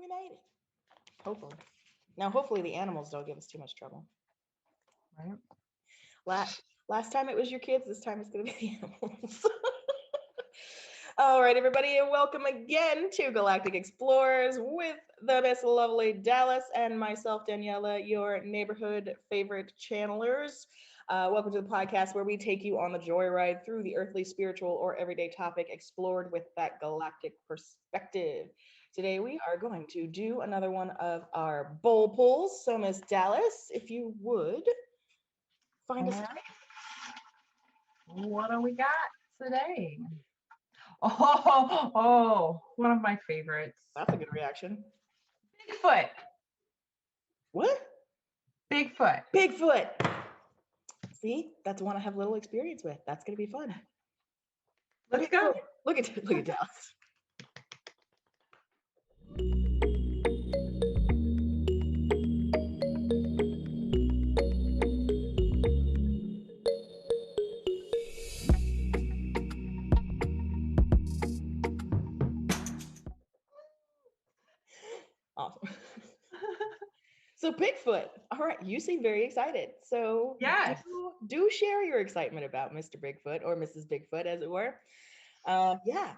made it. Hopefully. Now, hopefully the animals don't give us too much trouble. Right. Last time it was your kids, this time it's going to be the animals. All right, everybody, and welcome again to Galactic Explorers with the Miss Lovely Dallas and myself, Daniella, your neighborhood favorite channelers. Welcome to the podcast where we take you on the joyride through the earthly, spiritual, or everyday topic explored with that galactic perspective. Today, we are going to do another one of our bowl pulls. So, Miss Dallas, if you would find us. What do we got today? Oh, one of my favorites. That's a good reaction. Bigfoot. What? Bigfoot. Bigfoot. See, that's one I have little experience with. That's gonna be fun. Let's go. Look at Dallas. Awesome. So Bigfoot. All right, you seem very excited. So Yes. do share your excitement about Mr. Bigfoot or Mrs. Bigfoot, as it were. Yeah,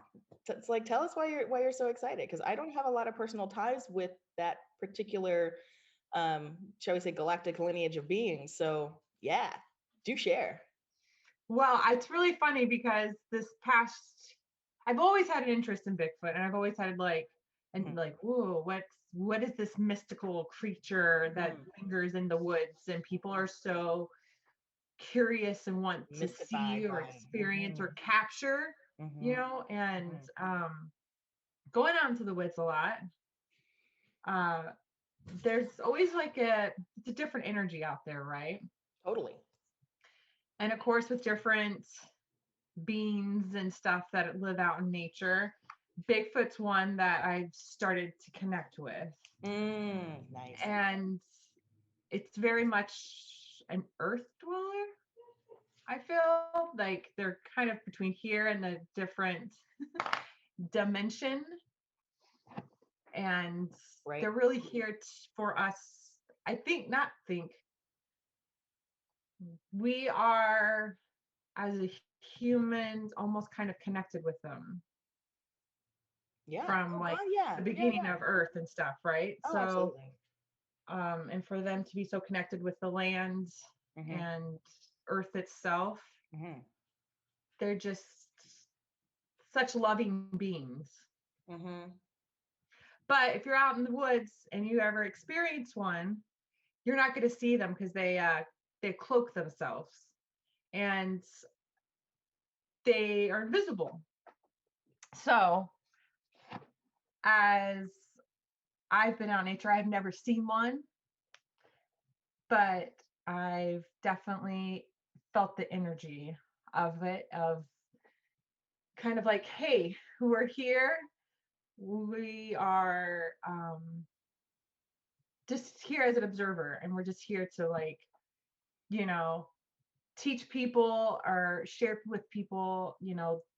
it's like tell us why you're so excited, because I don't have a lot of personal ties with that particular, shall we say, galactic lineage of beings. So yeah, do share. Well, it's really funny because I've always had an interest in Bigfoot, and I've always had ooh, what is this mystical creature that lingers in the woods, and people are so curious and want to see or experience or capture, and going out into the woods a lot. There's always it's a different energy out there, right? Totally. And of course, with different beings and stuff that live out in nature, Bigfoot's one that I've started to connect with. Nice. And it's very much an earth dweller. I feel like they're kind of between here and the different dimension. And they're really here for us. We are, as humans, almost kind of connected with them. Yeah. From the beginning of Earth and stuff, right? Oh, so absolutely. And for them to be so connected with the land and Earth itself, they're just such loving beings. But if you're out in the woods and you ever experience one, you're not going to see them because they cloak themselves and they are invisible. So as I've been out in nature, I've never seen one, but I've definitely felt the energy of it, of kind of like, hey, we're here. We are just here as an observer, and we're just here to teach people or share with people,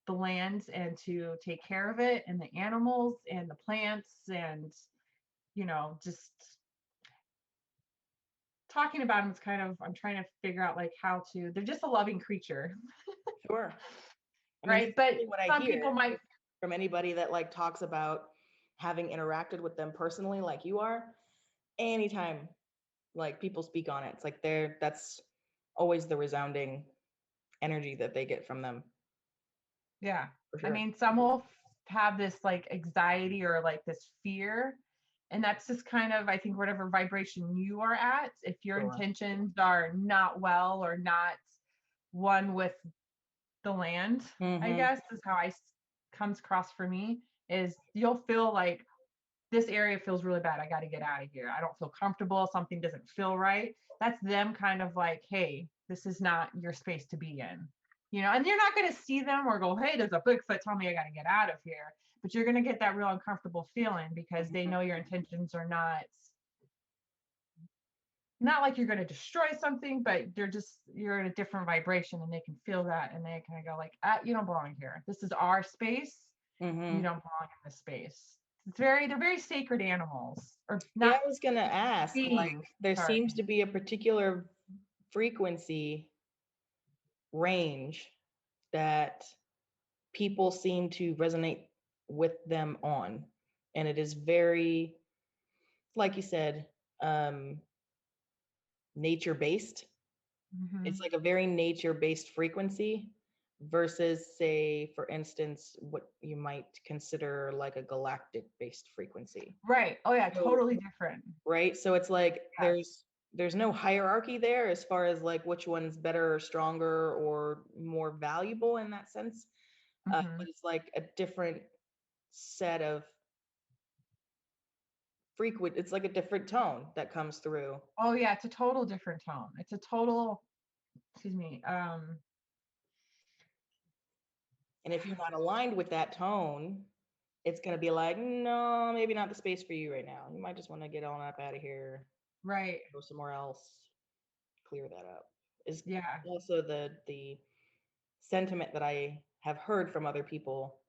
the land, and to take care of it, and the animals and the plants, and just talking about them is kind of, I'm trying to figure out they're just a loving creature. Sure. Right. But some people might, from anybody that talks about having interacted with them personally, like you are, anytime people speak on it, it's that's always the resounding energy that they get from them. Yeah. Sure. I mean, some will have this anxiety or this fear. And that's just kind of, I think, whatever vibration you are at. If your intentions are not well or not one with the land, I guess is how comes across for me, is you'll feel like this area feels really bad. I got to get out of here. I don't feel comfortable. Something doesn't feel right. That's them kind of like, hey, this is not your space to be in. And you're not going to see them or go, hey, there's a Bigfoot, tell me I got to get out of here. But you're going to get that real uncomfortable feeling because they know your intentions are not like you're going to destroy something, but you're in a different vibration, and they can feel that, and they kind of go like, you don't belong here. This is our space. You don't belong in this space. they're very sacred animals, or Yeah, not I was gonna ask, like, beings. there Sorry. seems to be a particular frequency range that people seem to resonate with them on. And it is very, like you said, nature based. It's Hmm. like a very nature based frequency versus, say, for instance, what you might consider like a galactic based frequency. Right. Oh yeah, So, totally different. right? So it's like Yes. there's no hierarchy there as far as like which one's better or stronger or more valuable in that sense. Hmm. But it's like a different set of frequent, it's like a different tone that comes through. Oh yeah, it's a total different tone. It's a total, excuse me. And if you're not aligned with that tone, it's going to be like, no, maybe not the space for you right now. You might just want to get on up out of here, Right. go somewhere else, clear that up. Is Yeah. also the sentiment that I have heard from other people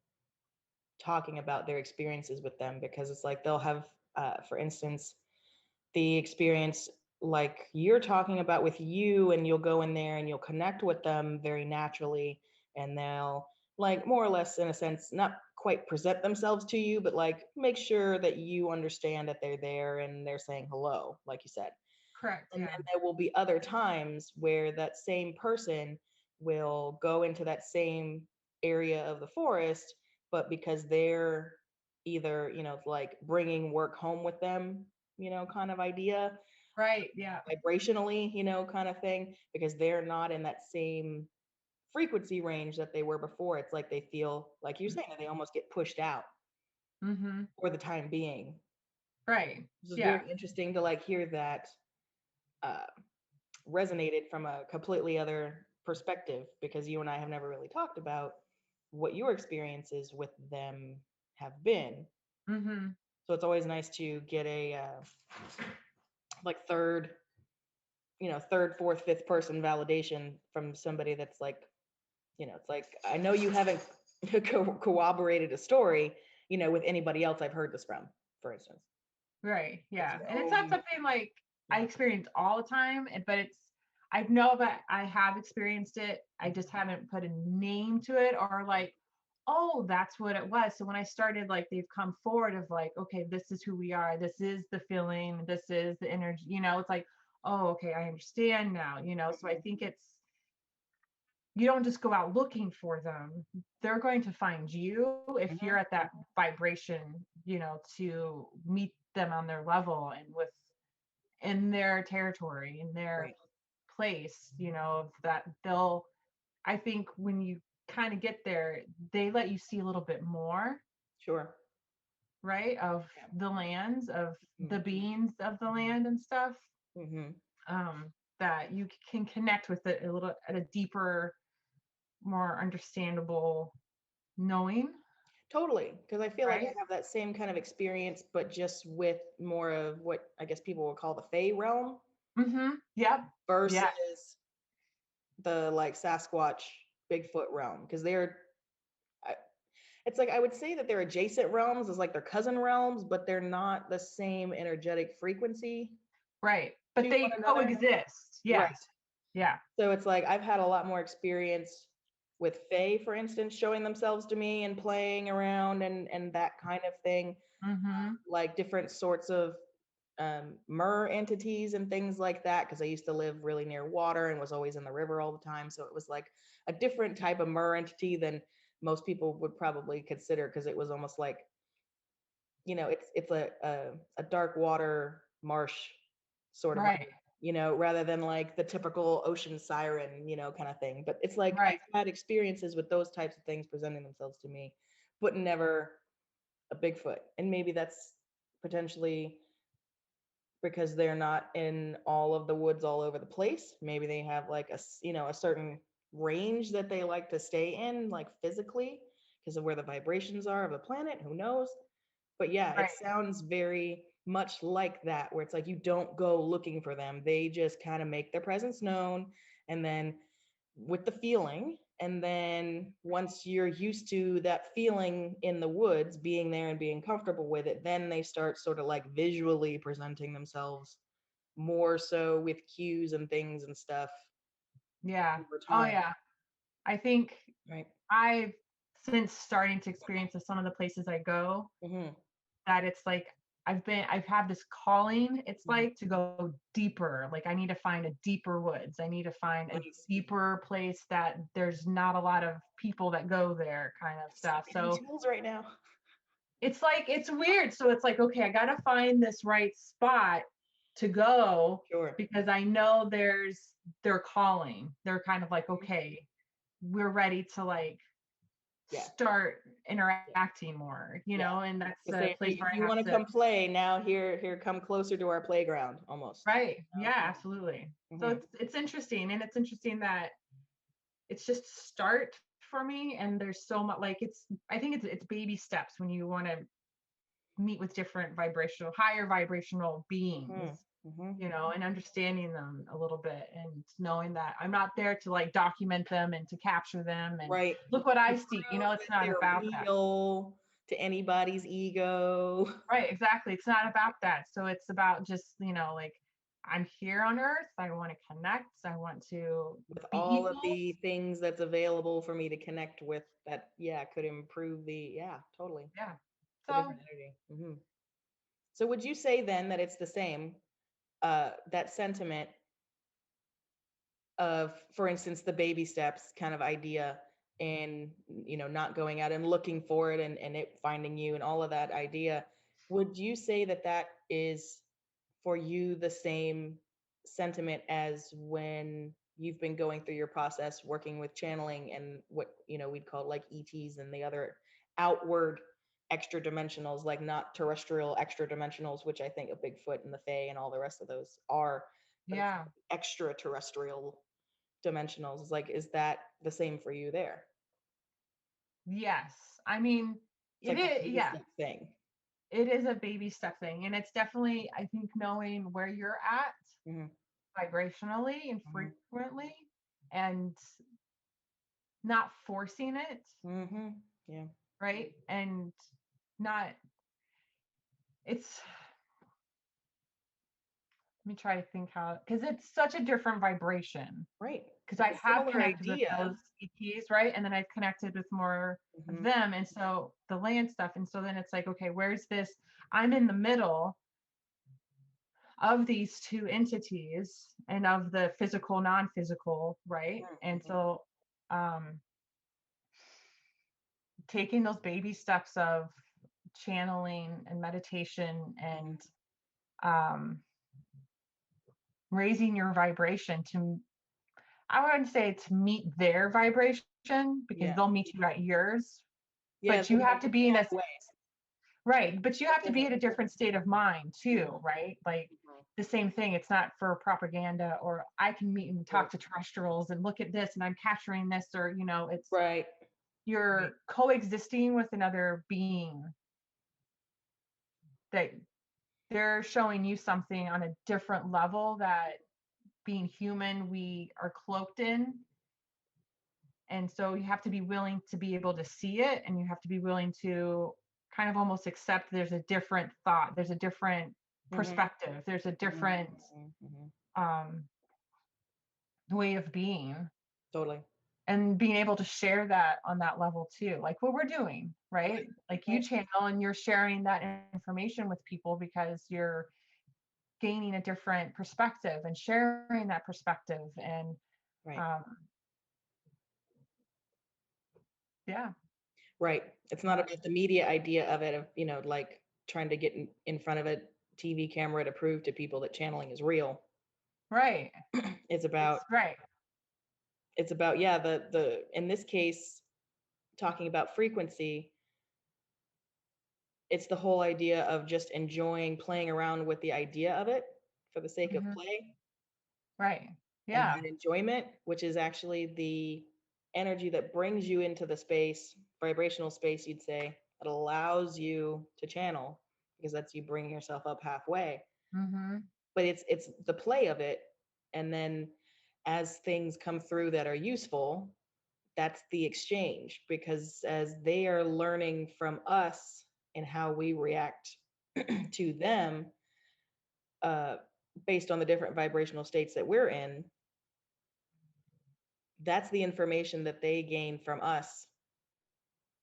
talking about their experiences with them, because it's like they'll have, for instance, the experience like you're talking about with you, and you'll go in there and you'll connect with them very naturally, and they'll, like, more or less, in a sense, not quite present themselves to you, but like make sure that you understand that they're there and they're saying hello, like you said. Correct. And Yeah. then there will be other times where that same person will go into that same area of the forest, but because they're either, like bringing work home with them, kind of idea, Right. Yeah. vibrationally, kind of thing, because they're not in that same frequency range that they were before. It's like they feel, like you're saying, that they almost get pushed out Hmm. for the time being. Right. This is Yeah. very interesting to like hear that uh, resonated from a completely other perspective, because you and I have never really talked about what your experiences with them have been. Hmm. So it's always nice to get a like third, third, fourth, fifth person validation from somebody that's like, it's like, I know you haven't corroborated a story, with anybody else I've heard this from, for instance. Right. It's Yeah. like, And it's oh, not something like I yeah. experience all the time, but I know that I have experienced it. I just haven't put a name to it, or like, oh, that's what it was. So when I started, like, they've come forward of like, okay, this is who we are. This is the feeling. This is the energy. It's like, oh, okay, I understand now. So I Mhm. think you don't just go out looking for them. They're going to find you if you're Mhm. at that vibration, to meet them on their level and in their territory, in their Right. place, that I think when you kind of get there, they let you see a little bit more, Sure. right, of Yeah. the lands, of Mhm. the beings of the land and stuff, Mhm. that you can connect with it a little at a deeper, more understandable knowing, Totally, because I feel like I right? have that same kind of experience, but just with more of what I guess people would call the Fey realm Mm-hmm. Yep. Yes. versus the like Sasquatch, Bigfoot realm, because I- it's like I would say that they're adjacent realms, as like they're cousin realms, but they're not the same energetic frequency Right. But to one they another. coexist. Right. Yes. Yeah. So it's like I've had a lot more experience with Fae, for instance, showing themselves to me and playing around and that kind of thing, Mm-hmm. like different sorts of mer entities and things like that, because I used to live really near water and was always in the river all the time. So it was like a different type of mer entity than most people would probably consider, because it was almost like, it's a dark water marsh sort of Right. vibe, rather than like the typical ocean siren, kind of thing. But it's like I've Right. had experiences with those types of things presenting themselves to me, but never a Bigfoot. And maybe that's potentially because they're not in all of the woods all over the place. Maybe they have like a certain range that they like to stay in, like physically, because of where the vibrations are of the planet. Who knows? But yeah, it Right. sounds very much like that, where it's like you don't go looking for them. They just kind of make their presence known. And then with the feeling, And then once you're used to that feeling in the woods, being there and being comfortable with it, then they start sort of like visually presenting themselves more so with cues and things and stuff Yeah. over Oh time. yeah. I think Right. I've since starting to experience some of the places I go, Mm-hmm. that it's like I've had this calling, it's Mhm. like to go deeper. Like I need to find a deeper woods. I need to find a Nice. deeper place that there's not a lot of people that go there kind of So stuff. many So tools right now. it's like it's weird. So it's like, okay, I gotta find this right spot to go Sure. because I know they're calling. They're kind of like, Mhm. okay, we're ready to like Yeah. start interacting more, Yeah. and that's To a say, place if where I you have want to to. come play now, here, come closer to our playground, almost. Right. You know? Yeah, absolutely. So Mhm. it's interesting, and it's interesting that it's just start for me, and there's so much like I think it's baby steps when you want to meet with different higher vibrational beings, Mhm. Mhm. and understanding them a little bit and knowing that I'm not there to like document them and to capture them and Right. look what To I see. prove It's that not they're about that. real to anybody's ego. Right, exactly. It's not about that. So it's about just, like I'm here on earth. I want to connect. I want to With be all of equals. the things that's available for me to connect with that, yeah, could improve the, yeah, totally. Yeah. The So different energy. Hmm. So would you say then that it's the same, that sentiment of, for instance, the baby steps kind of idea, and not going out and looking for it, and it finding you and all of that idea, would you say that that is for you the same sentiment as when you've been going through your process working with channeling and what we'd call like ETs and the other outward extra dimensionals, like not terrestrial extra dimensionals, which I think of Bigfoot and the Fae and all the rest of those are, but it's yeah. extraterrestrial dimensionals? Is like, is that the same for you there? Yes. I mean, It's it like a is, baby yeah, step thing. it is a baby step thing. And it's definitely, I think, knowing where you're at Hmm. vibrationally and Hmm. frequently and not forcing it, Hmm. Yeah. right? And not, it's, let me try to think how, because it's such a different vibration. Right. Because It's I a have similar connected with idea. those ETs, right? And then I've connected with more of Hmm. them. And so the land stuff. And so then it's like, okay, where's this? I'm in the middle of these two entities and of the physical, non-physical, right? And Hmm. so taking those baby steps of channeling and meditation and um, raising your vibration to, I wouldn't say to meet their vibration because Yeah. they'll meet you at yours, Yeah. but you have to be in a Way. right, but you have to be in a different state of mind too, Mhm. right? Like Mhm. the same thing. It's not for propaganda or I can meet and talk Right. to terrestrials and look at this and I'm capturing this or it's Right. Right. you're coexisting with another being that they're showing you something on a different level that being human we are cloaked in. And so you have to be willing to be able to see it and you have to be willing to kind of almost accept there's a different thought, there's a different Mhm. perspective, there's a Mhm. different Mhm. Mhm. um, way of being, Totally. and being able to share that on that level too, like what we're doing, Right. right? Like you Right. channel and you're sharing that information with people because you're gaining a different perspective and sharing that perspective and Right. um, yeah. Right. It's not about the media idea of it, of, like trying to get in front of a TV camera to prove to people that channeling is real. Right. It's It's about, right. yeah, the in this case, talking about frequency, it's the whole idea of just enjoying playing around with the idea of it for the sake of Hmm. play. Right. And Yeah. that enjoyment, which is actually the energy that brings you into the space, vibrational space, you'd say, that allows you to channel, because that's you bringing yourself up halfway. Hmm. But it's the play of it. And then as things come through that are useful, that's the exchange, because as they are learning from us and how we react to them, based on the different vibrational states that we're in, that's the information that they gain from us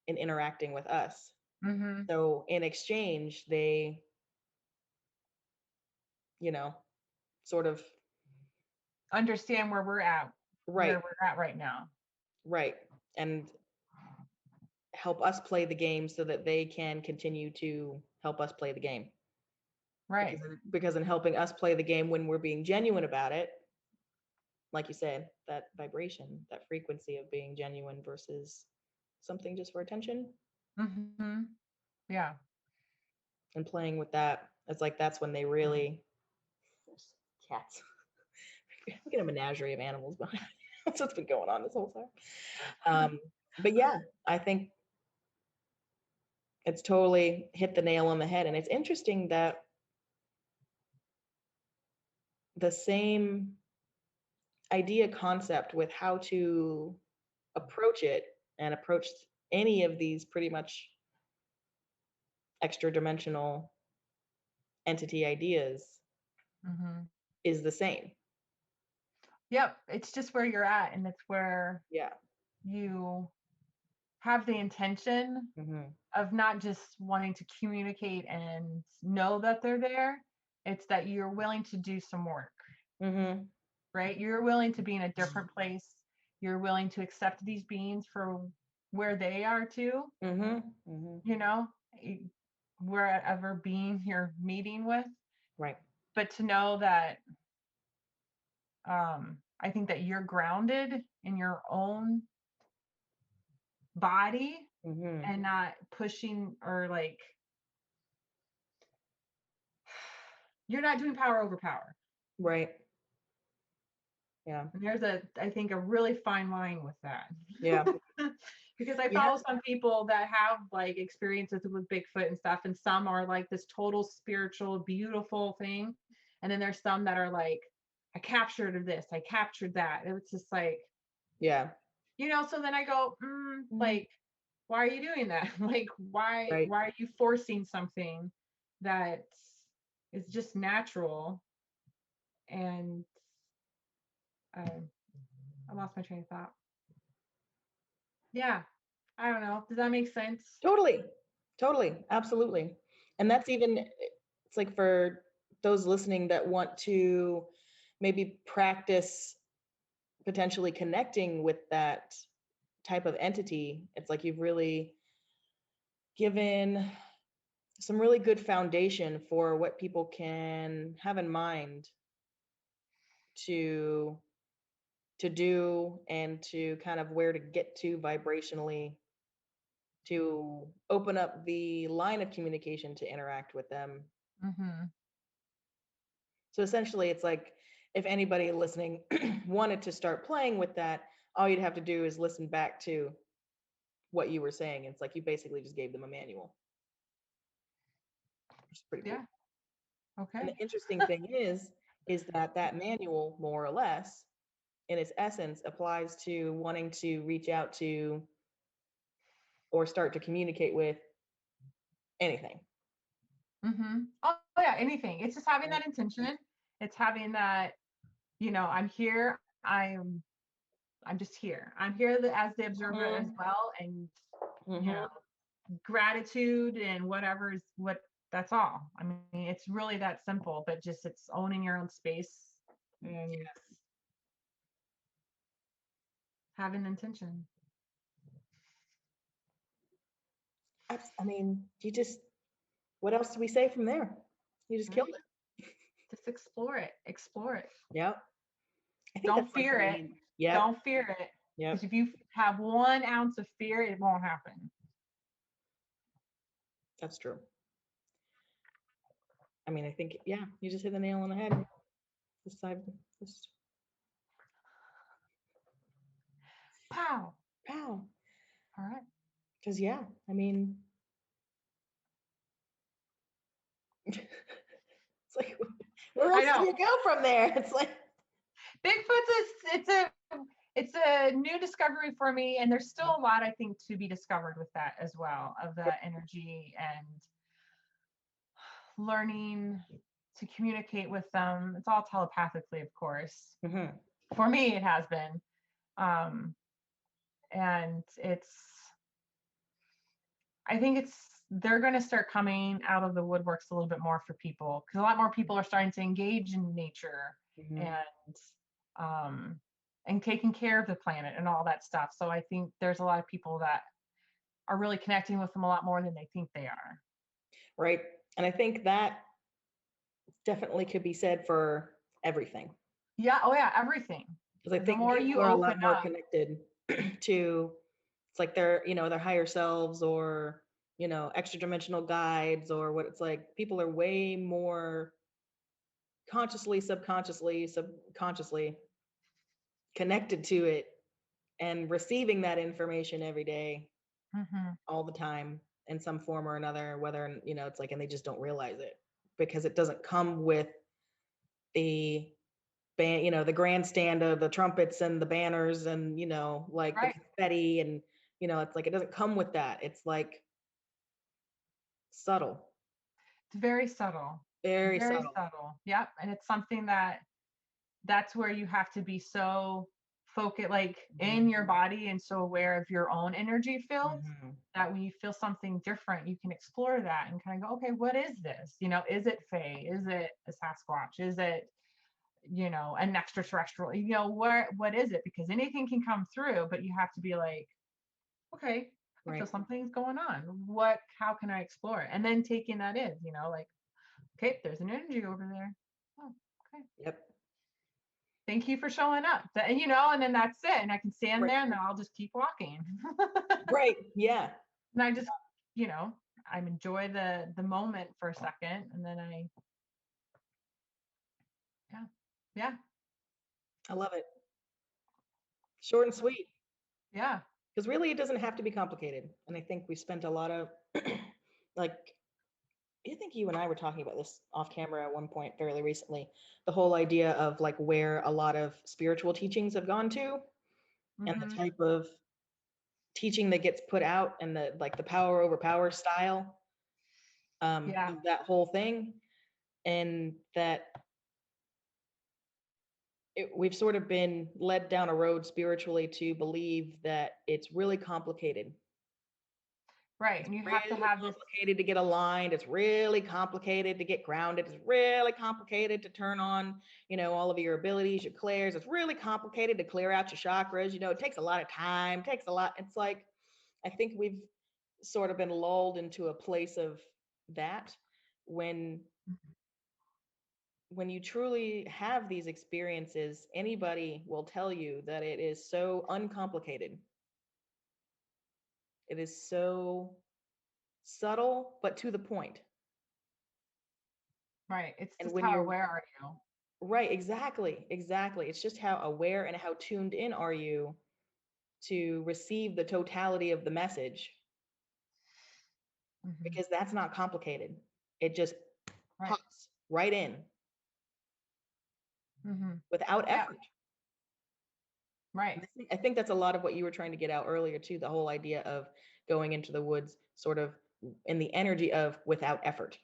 in interacting with us. Mm-hmm. So in exchange, they, sort of Understand where we're at, right, where we're at right now. right, and help us play the game so that they can continue to help us play the game. Right. Because in helping us play the game when we're being genuine about it, like you said, that vibration, that frequency of being genuine versus something just for attention. Mm-hmm. Yeah. And playing with that, it's like that's when they really, there's cats. I'm getting a menagerie of animals behind. That's what's been going on this whole time. But yeah, I think it's totally hit the nail on the head. And it's interesting that the same idea concept with how to approach it and approach any of these pretty much extra dimensional entity ideas Mm-hmm. is the same. Yep. It's just where you're at, and it's where Yeah. you have the intention Mm-hmm. of not just wanting to communicate and know that they're there. It's that you're willing to do some work, Mm-hmm. right? You're willing to be in a different place. You're willing to accept these beings for where they are too, Mm-hmm. Mm-hmm. wherever being you're meeting with. Right. But to know that I think that you're grounded in your own body Mm-hmm. and not pushing or like you're not doing power over power. Right. Yeah. And there's I think a really fine line with that. Yeah. Because I Yeah. follow some people that have like experiences with Bigfoot and stuff, and some are like this total spiritual, beautiful thing. And then there's some that are like, I captured this, I captured that. And it's just like, Yeah. so then I go, like, why are you doing that? Like, why Right. are you forcing something that is just natural? And I lost my train of thought. Yeah, I don't know. Does that make sense? Totally. Totally. Absolutely. And that's even, it's like for those listening that want to maybe practice potentially connecting with that type of entity, it's like you've really given some really good foundation for what people can have in mind to do and to kind of where to get to vibrationally to open up the line of communication to interact with them. Mm-hmm. So essentially it's like if anybody listening wanted to start playing with that, all you'd have to do is listen back to what you were saying. It's like you basically just gave them a manual, which is pretty cool. Yeah. Okay. And the interesting thing is that manual, more or less, in its essence, applies to wanting to reach out to or start to communicate with anything. Mm-hmm. Oh yeah, anything. It's just having that intention. It's having that, I'm here. I'm just here. I'm here as the observer as well, and Mm-hmm. gratitude and whatever is what. That's all. I mean, it's really that simple. But just it's owning your own space and having intention. I mean, what else do we say from there? You just killed it. Just explore it. Explore it. Yep. Don't fear it. Yeah. Don't fear it. Yeah. Because if you have 1 ounce of fear, it won't happen. That's true. I mean, I think, yeah, you just hit the nail on the head. This side, just Pow. pow. All right. Because, yeah, I mean, it's like, where else do you go from there? It's like Bigfoot's it's a new discovery for me, and there's still a lot, I think, to be discovered with that as well, of the energy and learning to communicate with them. It's all telepathically, of course. Mm-hmm. For me, it has been. And I think they're going to start coming out of the woodworks a little bit more for people, because a lot more people are starting to engage in nature Mm-hmm. and taking care of the planet and all that stuff. So I think there's a lot of people that are really connecting with them a lot more than they think they are. Right. And I think that definitely could be said for everything. Yeah. Oh yeah. Everything. Because I The think more you people are a lot open more up. connected to, it's like their, their higher selves, or, extra dimensional guides, or what it's like. People are way more consciously, subconsciously connected to it and receiving that information every day, Mm-hmm. all the time, in some form or another, whether, it's like, and they just don't realize it because it doesn't come with the band, the grandstand of the trumpets and the banners and, like the Right. confetti, and, it's like, it doesn't come with that. It's like subtle, It's very subtle. very Very subtle. subtle. Yep. And it's something that's where you have to be so focused, like in your body, and so aware of your own energy fields, Mm-hmm. that when you feel something different, you can explore that and kind of go, okay, what is this? Is it Fae? Is it a Sasquatch? Is it, an extraterrestrial? What is it? Because anything can come through, but you have to be like, okay, I feel Right. something's going on. How can I explore it? And then taking that in, like, okay, there's an energy over there. Oh, okay. Yep. Thank you for showing up. And then that's it. And I can stand Right. there and then I'll just keep walking. Right. Yeah. And I just, I enjoy the moment for a second, and then yeah, yeah, I love it. Short and sweet. yeah. Because really, it doesn't have to be complicated. And I think we spent a lot of, like, I think you and I were talking about this off camera at one point fairly recently, the whole idea of like where a lot of spiritual teachings have gone to, and the Mm-hmm. type of teaching that gets put out, and the like the power over power style, Yeah. of that whole thing. And that we've sort of been led down a road spiritually to believe that it's really complicated. Right. It's And you have to really have this. complicated to get aligned. It's really complicated to get grounded. It's really complicated to turn on, all of your abilities, your clairs. It's really complicated to clear out your chakras. It takes a lot of time, takes a lot. It's like, I think we've sort of been lulled into a place of that, when you truly have these experiences, anybody will tell you that it is so uncomplicated. It is so subtle, but to the point. Right. It's And just when how you're aware are you? right, exactly, exactly. It's just how aware and how tuned in are you to receive the totality of the message, Mm-hmm. because that's not complicated. It just Right. pops right in Mm-hmm. without Yeah. effort. Right. And I think that's a lot of what you were trying to get out earlier too, the whole idea of going into the woods sort of in the energy of without effort.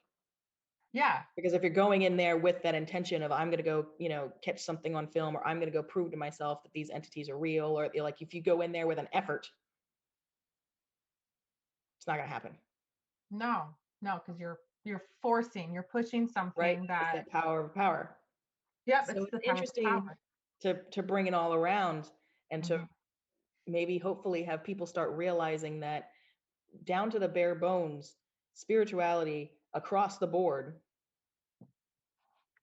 Yeah. Because if you're going in there with that intention of, I'm going to go, catch something on film, or I'm going to go prove to myself that these entities are real, or like, if you go in there with an effort, it's not going to happen. No, no, because you're pushing Right? something It's that, that power of power. yep, So it's it's the power of interesting power. to bring it all around, and to Mm-hmm. maybe hopefully have people start realizing that, down to the bare bones, spirituality across the board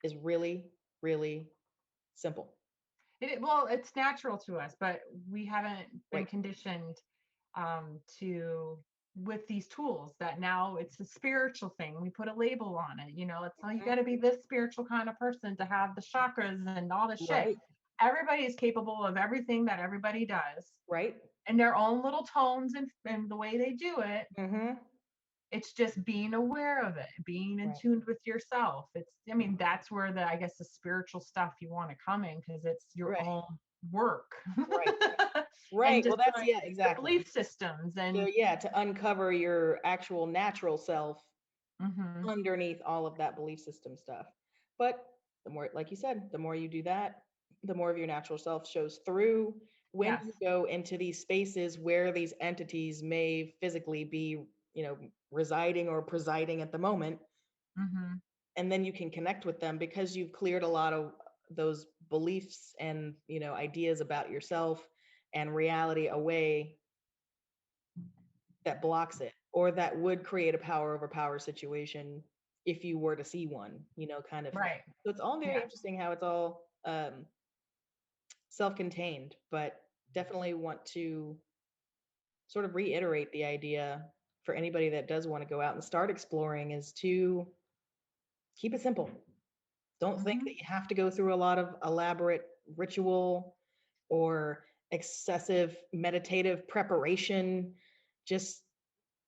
is really, really simple. Well, it's natural to us, but we haven't been Right. conditioned to with these tools that now it's a spiritual thing. We put a label on it. It's like, you got to be this spiritual kind of person to have the chakras and all this shit. Right. Everybody is capable of everything that everybody does, Right. and their own little tones and the way they do it. Mm-hmm. It's just being aware of it, being in Right. tune with yourself. That's where I guess the spiritual stuff you want to come in, because it's your Right. own work. Right. And Right. Well, just that's, like yeah, the exactly. belief systems So and yeah, to uncover your actual natural self mhm, underneath all of that belief system stuff. But the more, like you said, the more you do that, the more of your natural self shows through. When yes. you go into these spaces where these entities may physically be, residing or presiding at the moment, Mhm, and then you can connect with them because you've cleared a lot of those beliefs and, ideas about yourself and reality away that blocks it, or that would create a power over power situation if you were to see one, kind of thing. right. So it's all very Yeah. interesting how it's all self-contained, but definitely want to sort of reiterate the idea for anybody that does want to go out and start exploring is to keep it simple. Don't think Mhm. that you have to go through a lot of elaborate ritual or excessive meditative preparation. Just,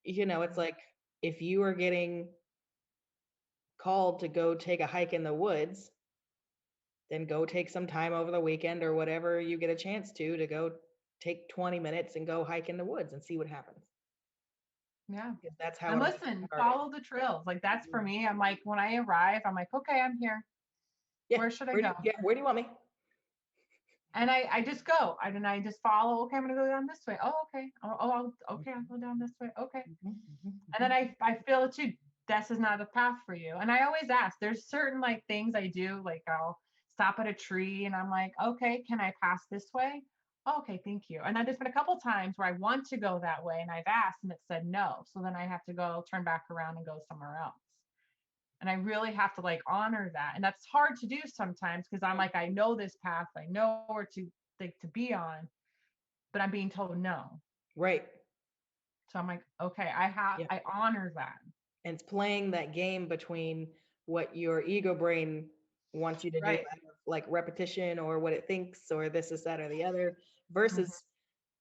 it's like if you are getting called to go take a hike in the woods, then go take some time over the weekend or whatever you get a chance to go take 20 minutes and go hike in the woods and see what happens. Yeah. Because that's how And it all listen, started. follow the trails. Like that's for Mhm. me. I'm like, when I arrive, I'm like, okay, I'm here. Yeah. Where should I Where do go? you, yeah, where do you want me? And I just go. And I just follow. Okay, I'm gonna go down this way. Oh, okay. Okay, I'll go down this way. Okay. Mhm, mhm, And then mhm. I feel it too. This is not the path for you. And I always ask, there's certain like things I do, like I'll stop at a tree and I'm like, okay, can I pass this way? Oh, okay, thank you. And then there's been a couple times where I want to go that way and I've asked and it said no. So then I have to go turn back around and go somewhere else. And I really have to like honor that. And that's hard to do sometimes because I'm like, I know this path, I know where to like to be on, but I'm being told no. Right. So I'm like, okay, Yeah. I honor that. And it's playing that game between what your ego brain wants you to do Right. out of like repetition or what it thinks or this is that or the other Mhm. versus,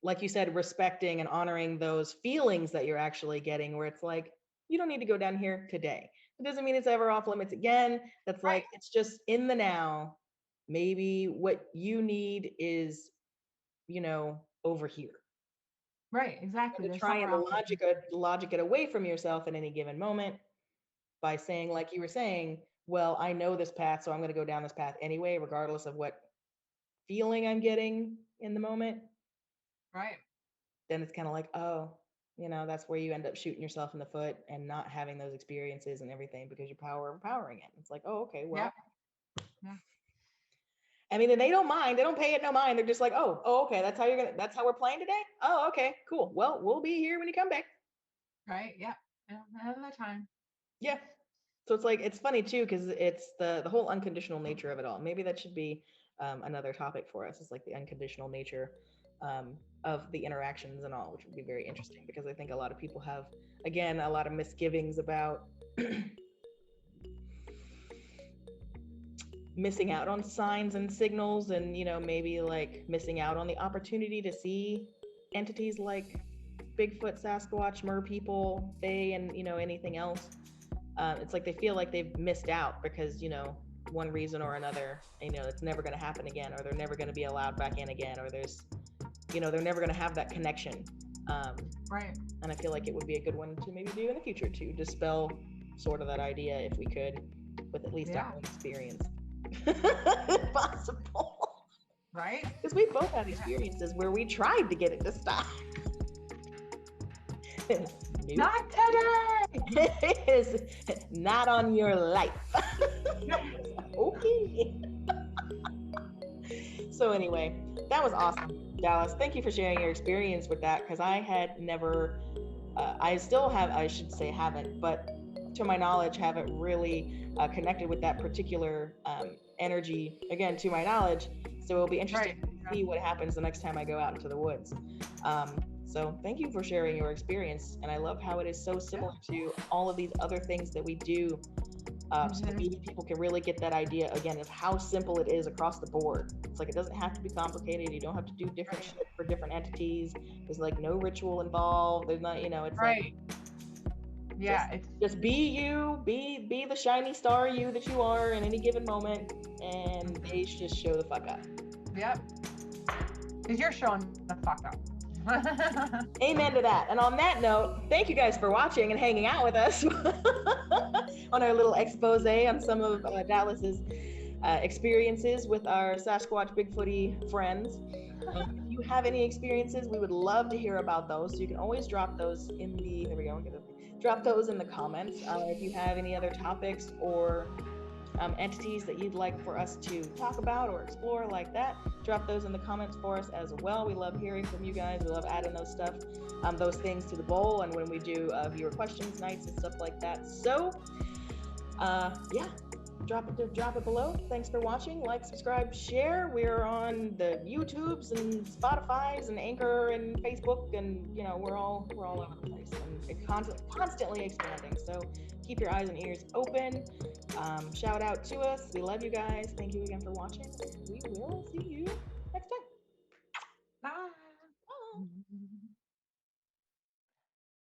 like you said, respecting and honoring those feelings that you're actually getting where it's like, you don't need to go down here today. It doesn't mean it's ever off limits again. That's Right. like, it's just in the now. Maybe what you need is, over here. Right, And exactly. to There's try somewhere and else I can go. logic it away from yourself at any given moment by saying, like you were saying, well, I know this path, so I'm going to go down this path anyway, regardless of what feeling I'm getting in the moment. Right. Then it's kind of like, oh, that's where you end up shooting yourself in the foot and not having those experiences and everything because you're overpowering it. It's like, oh, okay, well, Yeah. Yeah. I mean, and they don't mind. They don't pay it no mind. They're just like, oh, okay, that's how we're playing today. Oh, okay, cool. Well, we'll be here when you come back. Right. Yeah. Yeah. Another time. Yeah. So it's like it's funny too because it's the whole unconditional nature of it all. Maybe that should be another topic for us. It's like the unconditional nature of the interactions and all, which would be very interesting because I think a lot of people have, again, a lot of misgivings about missing out on signs and signals, and maybe like missing out on the opportunity to see entities like Bigfoot, Sasquatch, mer people, fae, and anything else. It's like they feel like they've missed out because one reason or another, it's never going to happen again, or they're never going to be allowed back in again, or there's they're never going to have that connection. Right. And I feel like it would be a good one to maybe do in the future to dispel sort of that idea if we could, with at least Yeah. our own experience. If possible. Right. Because we both had experiences where we tried to get it to stop. Nope. Not today. It is not on your life. Okay. So anyway, that was awesome, Dallas. Thank you for sharing your experience with that because I had never, I still have, I should say haven't, but to my knowledge, haven't really connected with that particular energy, again, to my knowledge. So it'll be interesting Right. to see what happens the next time I go out into the woods. So thank you for sharing your experience. And I love how it is so similar to all of these other things that we do. So that maybe people can really get that idea again of how simple it is across the board. It's like it doesn't have to be complicated. You don't have to do different shit for different entities. There's like no ritual involved. There's not, it's Right. like Yeah. It's just be you, be the shiny star you that you are in any given moment, and they just show the fuck up. Yep. Because you're showing the fuck up. Amen to that. And on that note, thank you guys for watching and hanging out with us on our little expose on some of Dallas's experiences with our Sasquatch Bigfooty friends. If you have any experiences, we would love to hear about those. So you can always drop those in the, there we go, drop those in the comments. If you have any other topics or entities that you'd like for us to talk about or explore like that, drop those in the comments for us as well. We love hearing from you guys. We love adding those things to the bowl, and when we do viewer questions nights and stuff like that. So yeah, drop it below. Thanks for watching. Like, subscribe, share. We're on the YouTubes and Spotify's and Anchor and Facebook, and you know, we're all over the place, and constantly expanding. So keep your eyes and ears open. Shout out to us. We love you guys. Thank you again for watching. We will see you